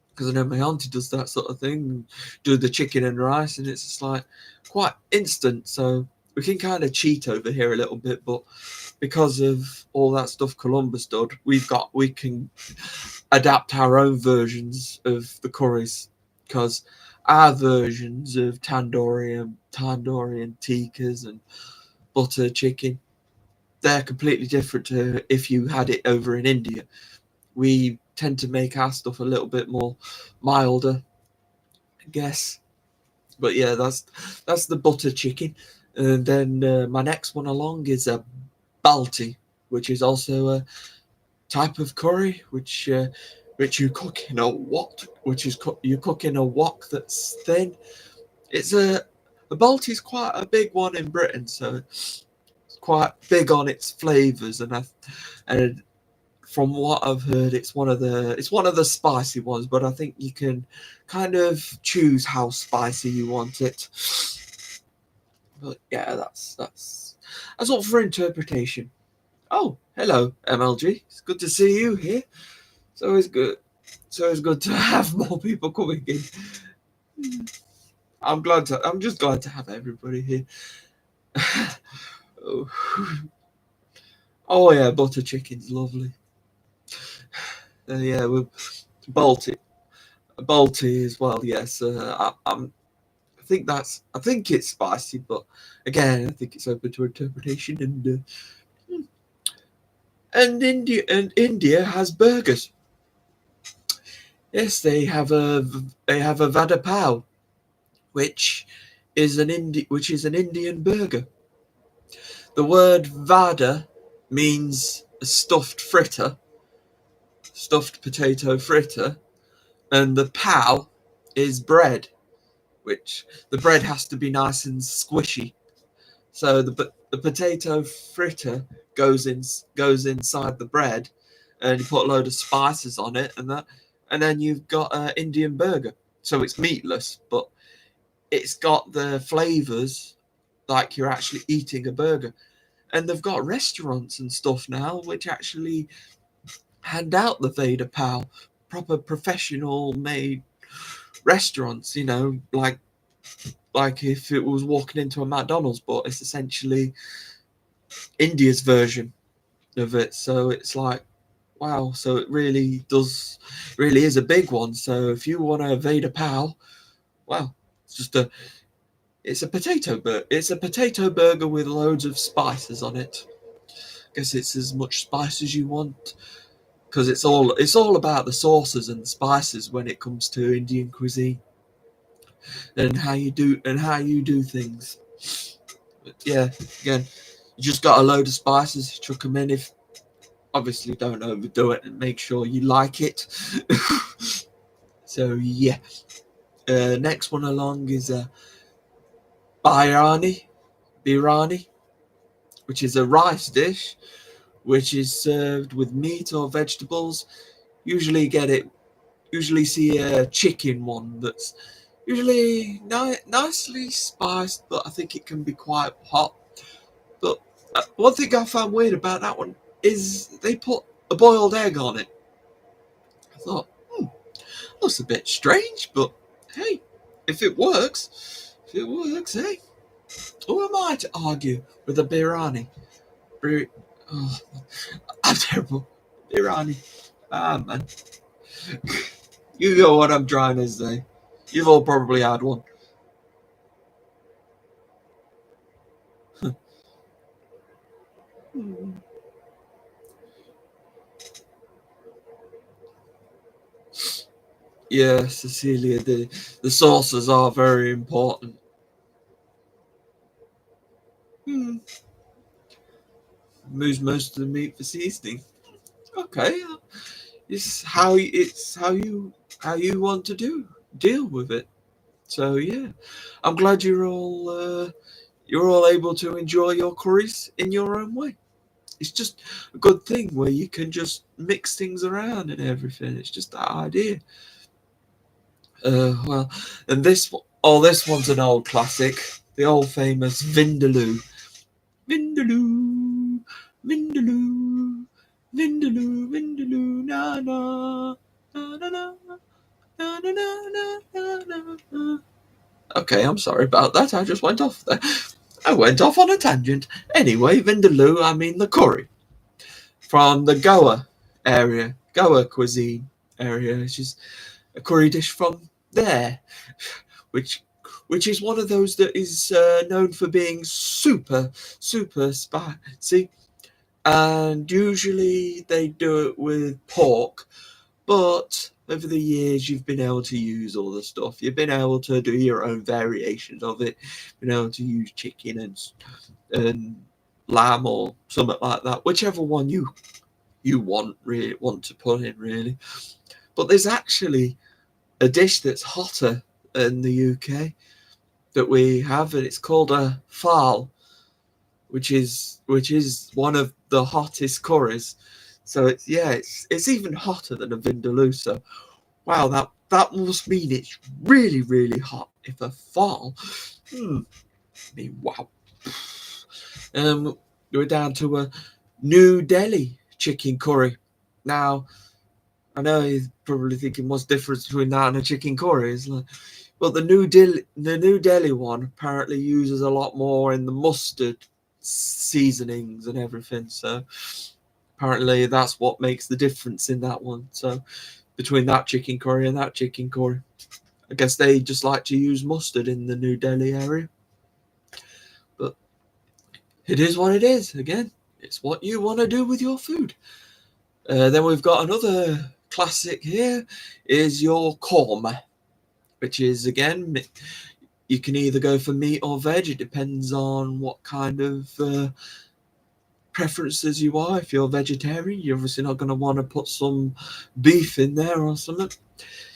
Because I know my auntie does that sort of thing, do the chicken and rice, and it's just like quite instant. So we can kind of cheat over here a little bit, but because of all that stuff Columbus did, we can adapt our own versions of the curries, because our versions of tandoori and tikkas and butter chicken, they're completely different to if you had it over in India. We tend to make our stuff a little bit more milder, I guess. But yeah, that's the butter chicken. And then my next one along is a balti, which is also a type of curry, which you cook in a wok, which is you cook in a wok that's thin. It's a balti is quite a big one in Britain, so it's quite big on its flavors, and from what I've heard, it's one of the spicy ones, but I think you can kind of choose how spicy you want it. But yeah, that's all for interpretation. Oh, hello, MLG. It's good to see you here. It's always good. It's always good to have more people coming in. I'm just glad to have everybody here. oh. Oh yeah, butter chicken's lovely. Yeah, with Balti as well. Yes, I think it's spicy, but again, I think it's open to interpretation. And And India has burgers. Yes, they have a vada pav, which is an Indian burger. The word vada means a stuffed potato fritter, and the pav is bread, which the bread has to be nice and squishy. So the potato fritter goes inside the bread, and you put a load of spices on it, and then you've got an Indian burger. So it's meatless, but it's got the flavors like you're actually eating a burger. And they've got restaurants and stuff now which actually hand out the Veda Pal, proper professional made restaurants, like if it was walking into a McDonald's, but it's essentially India's version of it. So it's like, wow, so it really is a big one. So if you want a Veda Pal, wow, it's a potato burger with loads of spices on it. I guess it's as much spice as you want, because it's all about the sauces and the spices when it comes to Indian cuisine and how you do things. But yeah, again, you just got a load of spices, chuck them in. If obviously don't overdo it and make sure you like it. So yeah, next one along is biryani, which is a rice dish which is served with meat or vegetables. Usually see a chicken one that's usually nicely spiced, but I think it can be quite hot. But one thing I found weird about that one is they put a boiled egg on it. I thought, that's a bit strange, but hey, if it works, hey. Who am I to argue with a biryani? Oh, I'm terrible. Biryani. Ah, man. You know what I'm trying to say. You've all probably had one. Yeah, Cecilia, the sauces are very important. Moves most of the meat for seasoning. Okay, it's how you want to deal with it. So yeah, I'm glad you're all able to enjoy your curries in your own way. It's just a good thing where you can just mix things around and everything. It's just that idea. Well, and this one's an old classic, the old famous Vindaloo. Vindaloo, Vindaloo, Vindaloo, Vindaloo, na na, na na na, na na na na na na. Okay, I'm sorry about that. I just went off there. I went off on a tangent. Anyway, Vindaloo, I mean the curry from the Goa cuisine area, which is a curry dish from there, which is one of those that is known for being super spicy, and usually they do it with pork, but over the years you've been able to use all the stuff. You've been able to do your own variations of it, been able to use chicken and lamb or something like that, whichever one you want to put in, really. But there's actually a dish that's hotter in the UK that we have, and it's called a fal, which is one of the hottest curries. So it's even hotter than a vindaloo. So wow, that must mean it's really hot. If a fal, I mean, wow. We're down to a New Delhi chicken curry. Now, I know you're probably thinking, what's the difference between that and a chicken curry? It's like, well, the New Delhi one apparently uses a lot more in the mustard seasonings and everything. So apparently that's what makes the difference in that one. So between that chicken curry and that chicken curry, I guess they just like to use mustard in the New Delhi area. But it is what it is. Again, It's what you want to do with your food. Then we've got another classic here, is your korma, which is, again, you can either go for meat or veg. It depends on what kind of preferences you are. If you're vegetarian, you're obviously not going to want to put some beef in there or something.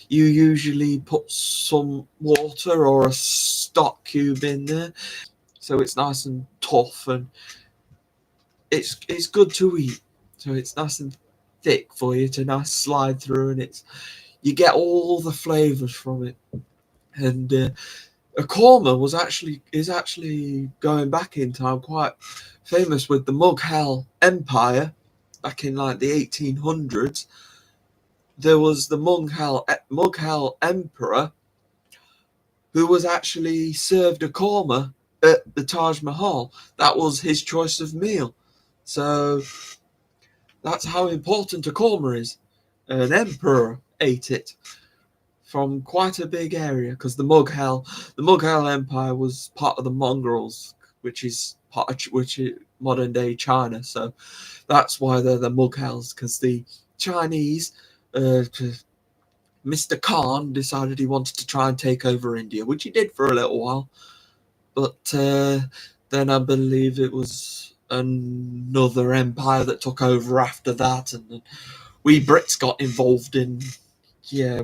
You usually put some water or a stock cube in there, so it's nice and tough, and it's good to eat. So it's nice and thick for you to nice slide through, and you get all the flavors from it. And a korma is actually going back in time quite famous with the Mughal Empire back in like the 1800s. There was the Mughal emperor who was actually served a korma at the Taj Mahal. That was his choice of meal. So that's how important a korma is. An emperor ate it from quite a big area, because the Mughal Empire was part of the Mongols, which is modern day China. So that's why they're the Mughals, because the Chinese, Mr. Khan decided he wanted to try and take over India, which he did for a little while. But then I believe it was another empire that took over after that, and we Brits got involved in. Yeah,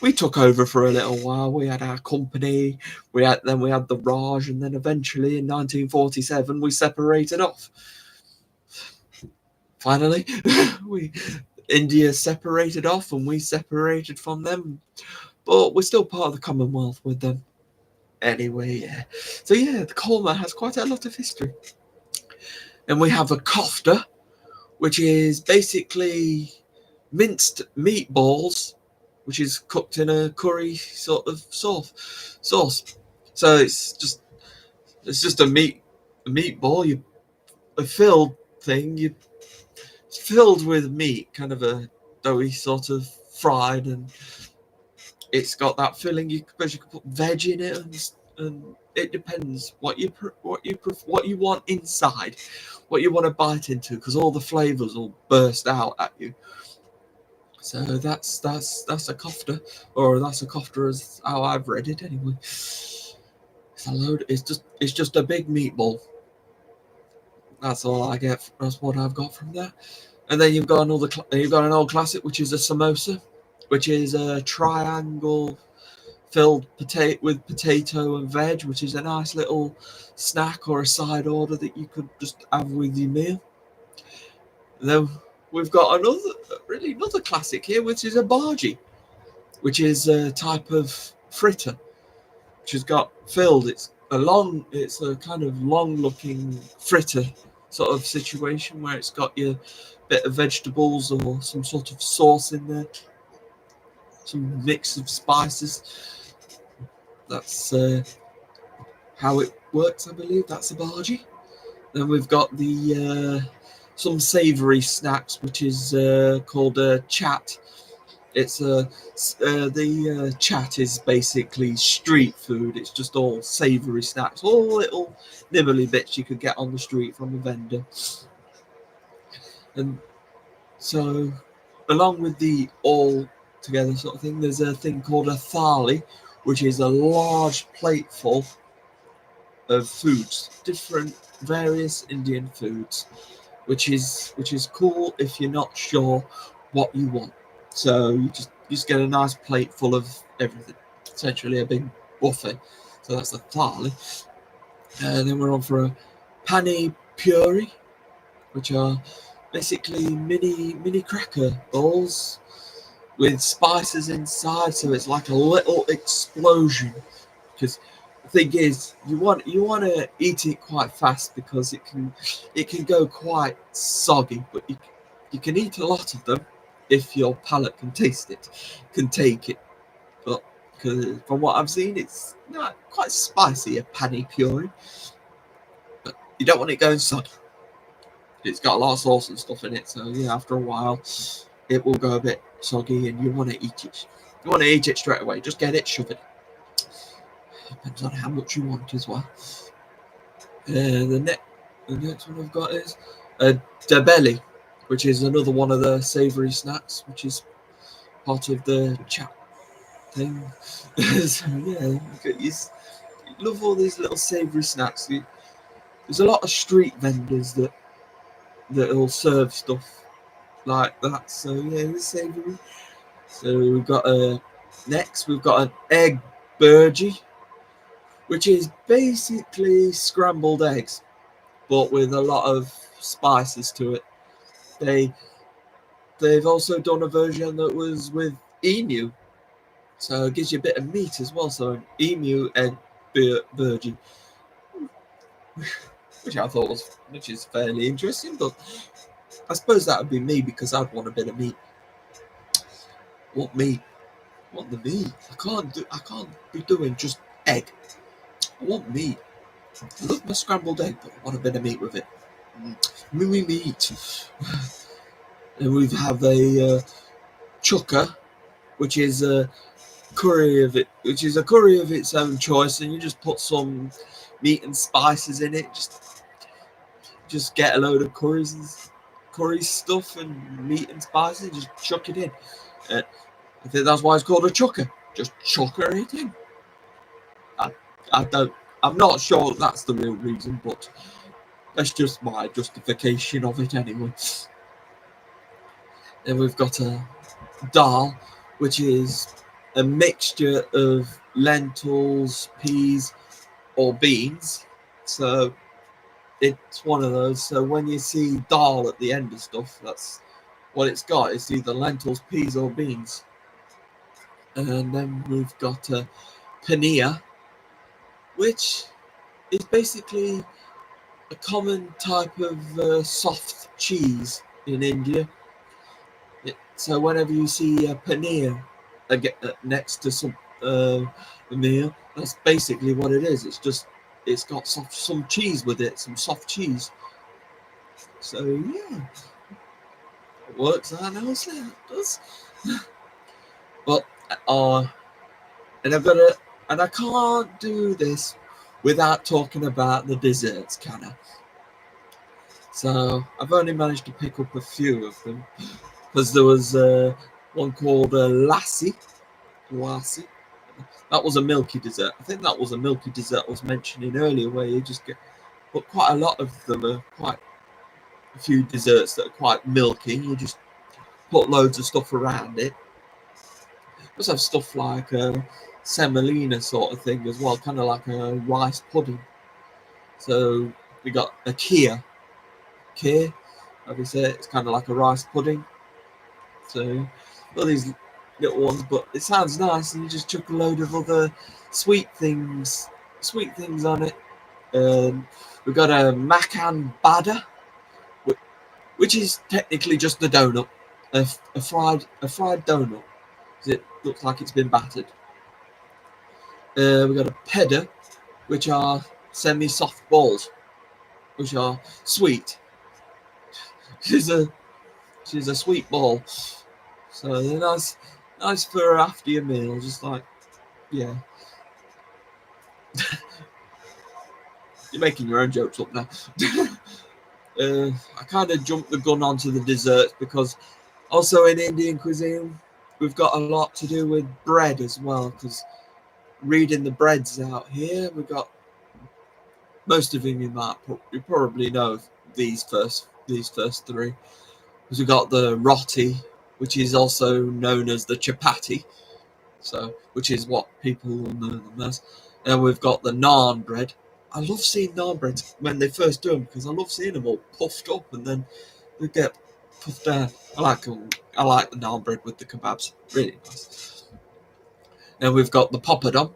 we took over for a little while. We had our company. We had the Raj, and then eventually in 1947 we separated off. Finally, India separated off, and we separated from them. But we're still part of the Commonwealth with them. Anyway, yeah. So yeah, the korma has quite a lot of history. And we have a kofta, which is basically minced meatballs, which is cooked in a curry sort of sauce. So it's just a meatball, a filled thing. It's filled with meat, kind of a doughy sort of fried, and it's got that filling. You could put veg in it, and it depends what you want inside, what you want to bite into, because all the flavors will burst out at you. So that's a kofta, or that's a kofta as how I've read it anyway. It's just a big meatball. That's all I get. That's what I've got from there. And then you've got an old classic, which is a samosa, which is a triangle filled with potato and veg, which is a nice little snack or a side order that you could just have with your meal. And then we've got another classic here, which is a bhaji, which is a type of fritter, which has got filled. It's a kind of long-looking fritter sort of situation where it's got your bit of vegetables or some sort of sauce in there, some mix of spices. That's how it works, I believe. That's a bhaji. Then we've got some savoury snacks, which is called a chat. It's the chat is basically street food. It's just all savoury snacks, all little nibbly bits you could get on the street from a vendor. And so, along with the all together sort of thing, there's a thing called a thali, which is a large plateful of foods, different various Indian foods, which is cool if you're not sure what you want. So you just get a nice plate full of everything, essentially a big buffet. So that's the thali. And then we're on for a pani puri, which are basically mini cracker balls with spices inside. So it's like a little explosion. Because the thing is, you want to eat it quite fast, because it can go quite soggy, but you can eat a lot of them if your palate can take it. But because from what I've seen, it's not quite spicy, a pani puri, but you don't want it going soggy. It's got a lot of sauce and stuff in it, so yeah, after a while, it will go a bit soggy, and you want to eat it. You want to eat it straight away. Just get it, shove it. Depends on how much you want as well. The next one I've got is Debelly, which is another one of the savoury snacks, which is part of the chat thing. So yeah, you love all these little savoury snacks. There's a lot of street vendors that'll serve stuff like that. So yeah, it's savoury. So we've got next we've got an egg burgie, which is basically scrambled eggs, but with a lot of spices to it. They've also done a version that was with emu, so it gives you a bit of meat as well. So an emu egg burgie, which is fairly interesting. But I suppose that would be me because I'd want a bit of meat. What meat? Want the meat? I can't be doing just egg. I want meat. I love my scrambled egg, but I want a bit of meat with it. Meat. And we have a chucker, which is a curry of its own choice, and you just put some meat and spices in it. Just get a load of curry stuff and meat and spices, just chuck it in. I think that's why it's called a chucker. Just chucker it in. I'm not sure that's the real reason, but that's just my justification of it anyway. Then we've got a dal, which is a mixture of lentils, peas, or beans. So it's one of those. So when you see dal at the end of stuff, that's what it's got. It's either lentils, peas, or beans. And then we've got a paneer, which is basically a common type of soft cheese in India. So whenever you see a paneer next to some a meal, that's basically what it is. It's got some cheese with it, some soft cheese. So yeah, it works out nicely. It does. But and I can't do this without talking about the desserts, can I? So I've only managed to pick up a few of them because there was one called Lassi. That was a milky dessert. I think that was a milky dessert I was mentioning earlier, where you just get, but quite a lot of them are quite a few desserts that are quite milky. You just put loads of stuff around it. You also have stuff like a semolina sort of thing as well, kind of like a rice pudding. So we got a kheer, like I said, it's kind of like a rice pudding. So all these little ones, but it sounds nice, and you just chuck a load of other sweet things on it. We've got a makan bada, which is technically just a donut, a fried donut. It looks like it's been battered. We've got a peda, which are semi-soft balls, which are sweet. She's a sweet ball, so they're nice for after your meal. Just like, yeah. You're making your own jokes up now. I kind of jumped the gun onto the desserts because also in Indian cuisine, we've got a lot to do with bread as well. Because reading the breads out here, we've got most of them you probably know these first three. Because we've got the roti, which is also known as the chapati, so which is what people will know them as. And we've got the naan bread. I love seeing naan breads when they first do them because I love seeing them all puffed up and then they get puffed down. I like the naan bread with the kebabs. Really nice. Then we've got the poppadom,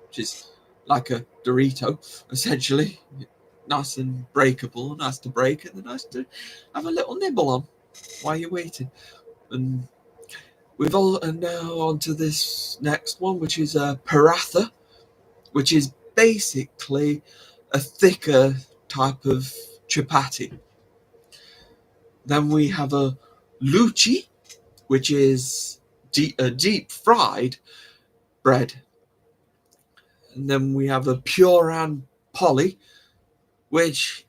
which is like a Dorito, essentially. Nice and breakable, nice to break, and nice to have a little nibble on while you're waiting. And now on to this next one, which is a paratha, which is basically a thicker type of chapati. Then we have a luchi, which is a deep fried bread. And then we have a puran poli, which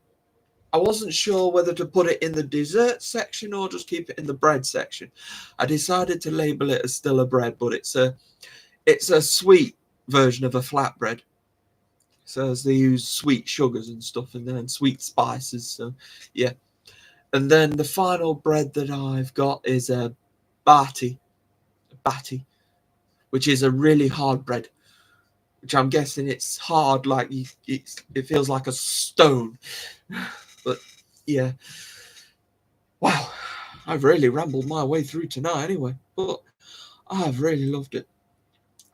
I wasn't sure whether to put it in the dessert section or just keep it in the bread section. I decided to label it as still a bread, but it's a sweet version of a flatbread. So as they use sweet sugars and stuff, and then sweet spices. So yeah. And then the final bread that I've got is a bati, which is a really hard bread. Which I'm guessing it's hard, like it feels like a stone. But yeah, wow, I've really rambled my way through tonight anyway. But I've really loved it.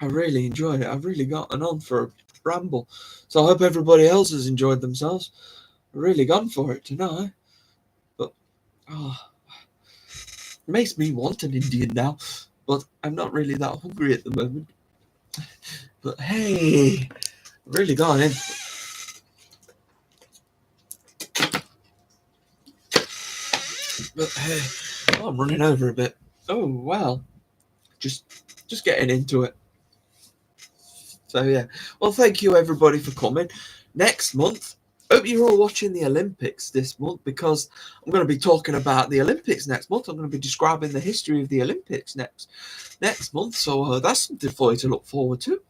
I really enjoyed it. I've really gotten on for a ramble. So I hope everybody else has enjoyed themselves. I've really gone for it tonight. But it makes me want an Indian now. But I'm not really that hungry at the moment. But hey, I've really gone in. But hey, I'm running over a bit. Oh well, just getting into it. So yeah, well, thank you everybody for coming. Next month, hope you're all watching the Olympics this month, because I'm going to be talking about the Olympics next month. I'm going to be describing the history of the Olympics next month. So that's something for you to look forward to.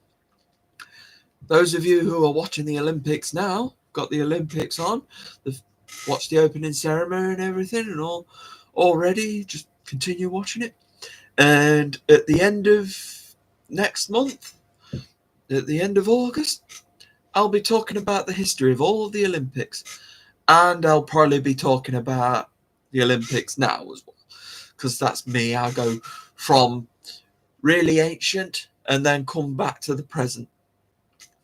Those of you who are watching the Olympics now, got the Olympics on, they've watched the opening ceremony and everything, and all already, just continue watching it. And at the end of next month, at the end of August, I'll be talking about the history of all of the Olympics, and I'll probably be talking about the Olympics now as well, because that's me. I go from really ancient and then come back to the present,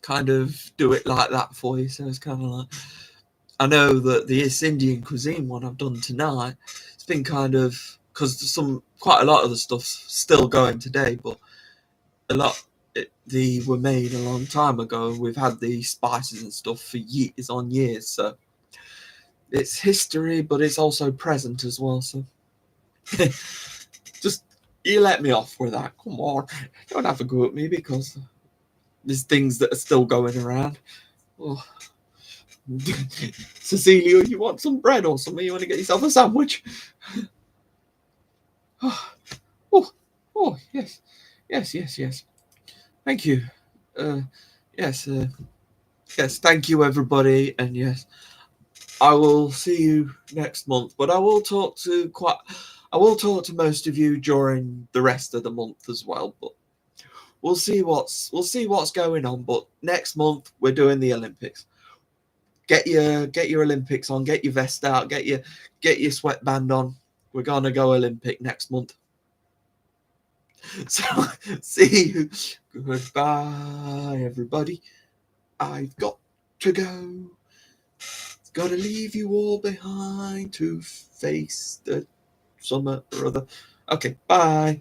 kind of do it like that for you. So it's kind of like, I know that this Indian cuisine one I've done tonight, it's been kind of, because quite a lot of the stuff's still going today, but a lot they were made a long time ago. We've had the spices and stuff for years on years, so it's history, but it's also present as well. So just you let me off with that. Come on, don't have a go at me, because there's things that are still going around. Oh. Cecilia, you want some bread or something? You want to get yourself a sandwich? Oh, yes. Thank you. Yes, thank you, everybody. And yes, I will see you next month. But I will talk to most of you during the rest of the month as well. But we'll see what's going on. But next month we're doing the Olympics. Get your Olympics on. Get your vest out. Get your sweatband on. We're gonna go Olympic next month. So see you. Goodbye, everybody. I've got to go. Gotta leave you all behind to face the summer or other. Okay, bye.